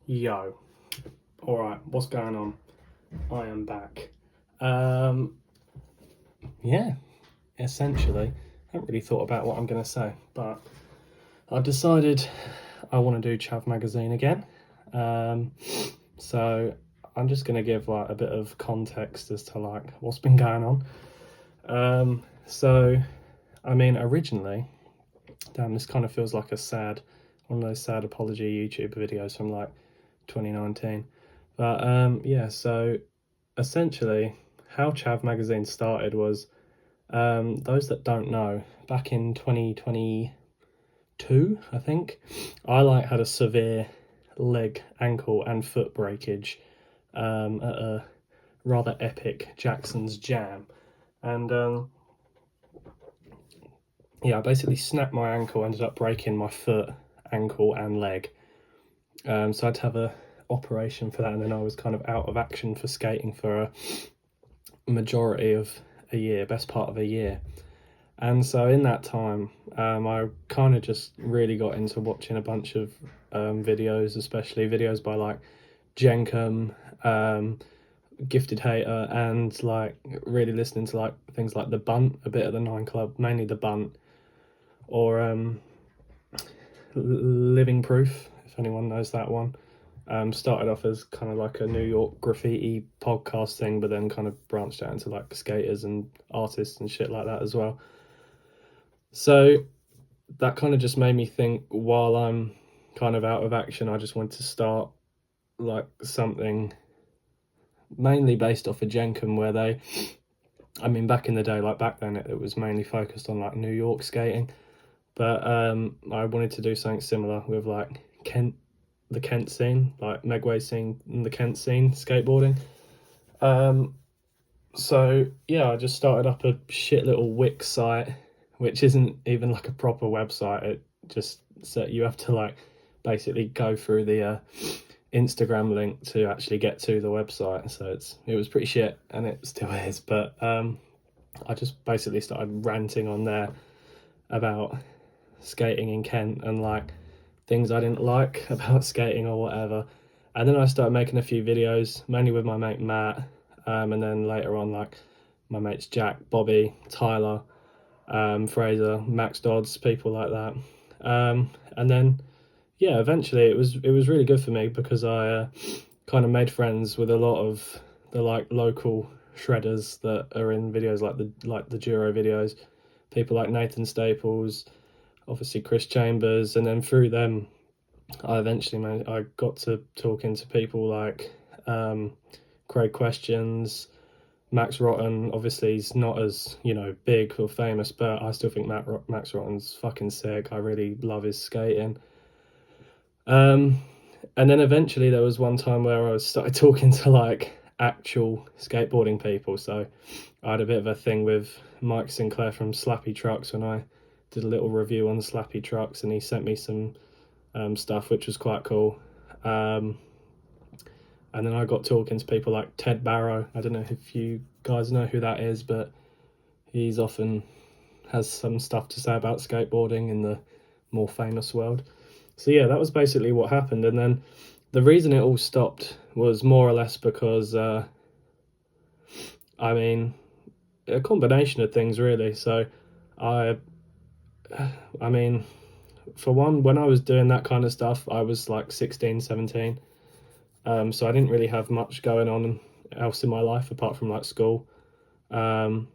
Yo, alright, what's going on? I am back. Um, yeah, essentially, I haven't really thought about what I'm going to say, but I decided I want to do Chav Magazine again. Um, so I'm just going to give like a bit of context as to like what's been going on. Originally, damn, this kind of feels like one of those sad apology YouTube videos from like 2019. But so essentially, how Chav Magazine started was, those that don't know, back in 2022, I think, I like had a severe leg, ankle, and foot breakage at a rather epic Jackson's Jam, and I basically snapped my ankle, ended up breaking my foot, ankle, and leg. So I had to have a operation for that, and then I was kind of out of action for skating for a majority of a year, best part of a year. And so in that time, I kind of just really got into watching a bunch of videos, especially videos by like Jenkum, Gifted Hater, and like really listening to like things like The Bunt, a bit of the Nine Club, mainly The Bunt, or Living Proof, if anyone knows that one. Started off as kind of like a New York graffiti podcast thing, but then kind of branched out into like skaters and artists and shit like that as well. So that kind of just made me think, while I'm kind of out of action, I just wanted to start like something mainly based off of Jenkum, where back in the day, like back then, it was mainly focused on like New York skating. But I wanted to do something similar with like the Kent scene, like Megway scene and the Kent scene skateboarding. I just started up a shit little Wix site, which isn't even like a proper website. It just you have to like basically go through the Instagram link to actually get to the website. So it was pretty shit, and it still is. But I just basically started ranting on there about skating in Kent and like things I didn't like about skating or whatever. And then I started making a few videos, mainly with my mate Matt, and then later on like my mates Jack, Bobby, Tyler, Fraser, Max Dodds, people like that. And then eventually it was really good for me, because I kind of made friends with a lot of the like local shredders that are in videos like the Duro videos, people like Nathan Staples, obviously Chris Chambers, and then through them I got to talking to people like Craig Questions, Max Rotten. Obviously he's not as big or famous, but I still think Max Rotten's fucking sick. I really love his skating. And then eventually there was one time where I started talking to like actual skateboarding people. So I had a bit of a thing with Mike Sinclair from Slappy Trucks when I did a little review on Slappy Trucks, and he sent me some stuff, which was quite cool. And then I got talking to people like Ted Barrow. I don't know if you guys know who that is, but he's often has some stuff to say about skateboarding in the more famous world. So that was basically what happened. And then the reason it all stopped was more or less because a combination of things really. So for one, when I was doing that kind of stuff, I was like 16, 17. So I didn't really have much going on else in my life apart from like school. And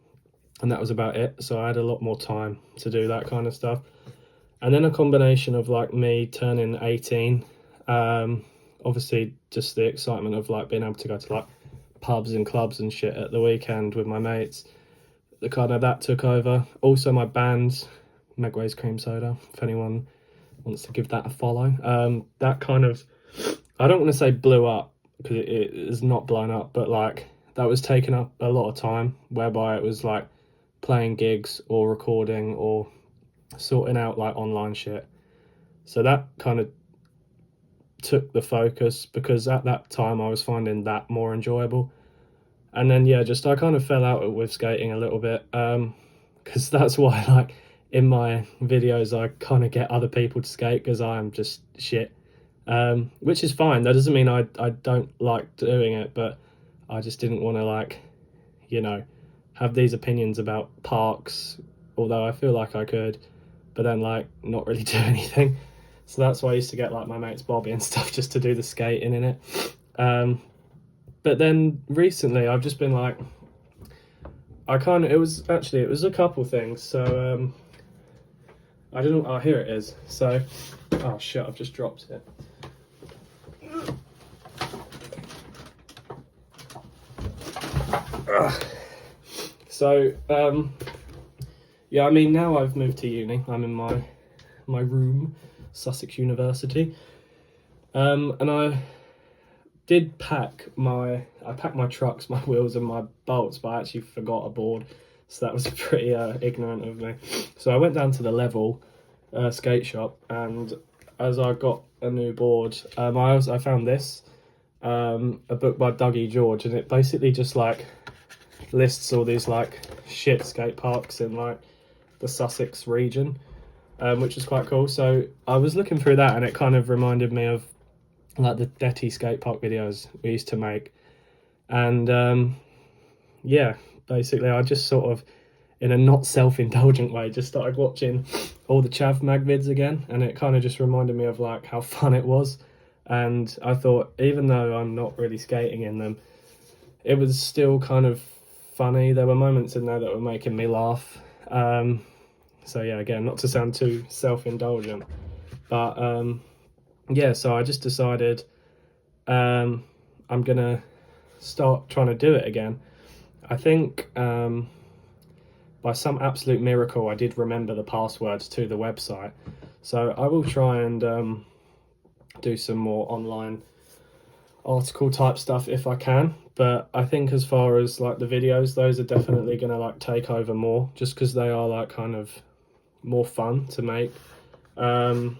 that was about it. So I had a lot more time to do that kind of stuff. And then a combination of like me turning 18, obviously just the excitement of like being able to go to like pubs and clubs and shit at the weekend with my mates. The kind of that took over. Also my band, Megway's Cream Soda, if anyone wants to give that a follow. That kind of, I don't want to say blew up, because it is not blown up, but like that was taking up a lot of time, whereby it was like playing gigs or recording or sorting out like online shit. So that kind of took the focus, because at that time I was finding that more enjoyable. And then I kind of fell out with skating a little bit, because that's why like in my videos I kind of get other people to skate, because I'm just shit. which is fine. That doesn't mean I don't like doing it, but I just didn't want to, like, you know, have these opinions about parks, although I feel like I could, but then, like, not really do anything. So that's why I used to get, like, my mates Bobby and stuff just to do the skating in it. But then recently I've just been like, it was a couple things. So I didn't, oh, here it is. So, oh shit, I've just dropped it. So, yeah, I mean, now I've moved to uni. I'm in my room, Sussex University. And I packed my trucks, my wheels and my bolts, but I actually forgot a board. So that was pretty ignorant of me. So I went down to the Level skate shop, and as I got a new board, I found this, a book by Dougie George, and it basically just like lists all these like shit skate parks in like the Sussex region, which was quite cool. So I was looking through that, and it kind of reminded me of like the Detty skate park videos we used to make. And yeah, basically I just sort of, in a not self-indulgent way, just started watching all the Chav Mag vids again, and it kind of just reminded me of like how fun it was. And I thought, even though I'm not really skating in them, it was still kind of funny. There were moments in there that were making me laugh. So yeah, again, not to sound too self-indulgent, but yeah, so I just decided I'm gonna start trying to do it again. I think by some absolute miracle I did remember the passwords to the website, so I will try and do some more online article type stuff if I can. But I think as far as like the videos, those are definitely gonna like take over more, just because they are like kind of more fun to make. And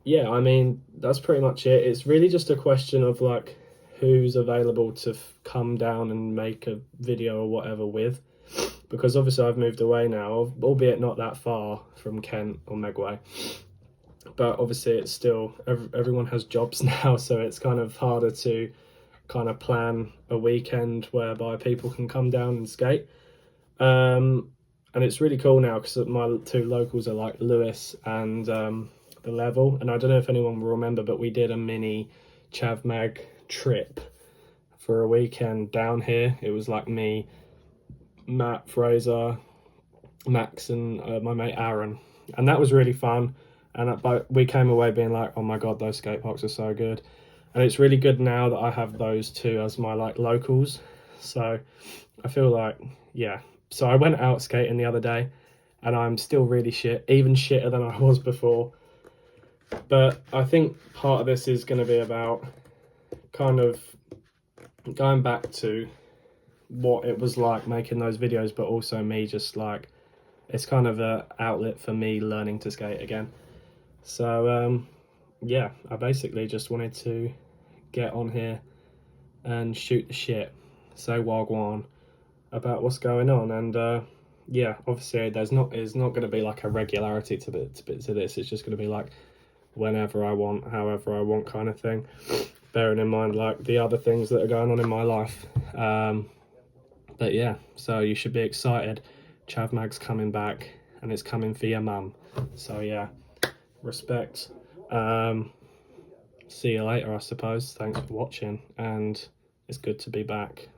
yeah, I mean, that's pretty much it. It's really just a question of like who's available to come down and make a video or whatever with, because obviously I've moved away now, albeit not that far from Kent or Megway, but obviously it's still, everyone has jobs now, so it's kind of harder to kind of plan a weekend whereby people can come down and skate. And it's really cool now because my two locals are like Lewis and the Level, and I don't know if anyone will remember, but we did a mini Chav Mag trip for a weekend down here. It was like me, Matt, Fraser, Max, and my mate Aaron, and that was really fun. And but we came away being like, oh my god, those skate parks are so good. And it's really good now that I have those two as my like locals. So I feel like, yeah. So I went out skating the other day, and I'm still really shit, even shitter than I was before. But I think part of this is going to be about kind of going back to what it was like making those videos, but also me just like, it's kind of an outlet for me learning to skate again. So yeah, I basically just wanted to get on here and shoot the shit, say wagwan about what's going on. And yeah, obviously there's not going to be like a regularity to this. It's just going to be like whenever I want, however I want, kind of thing, bearing in mind like the other things that are going on in my life. But yeah, so you should be excited. Chav Mag's coming back, and it's coming for your mum. So yeah, respect. See you later, I suppose. Thanks for watching, and it's good to be back.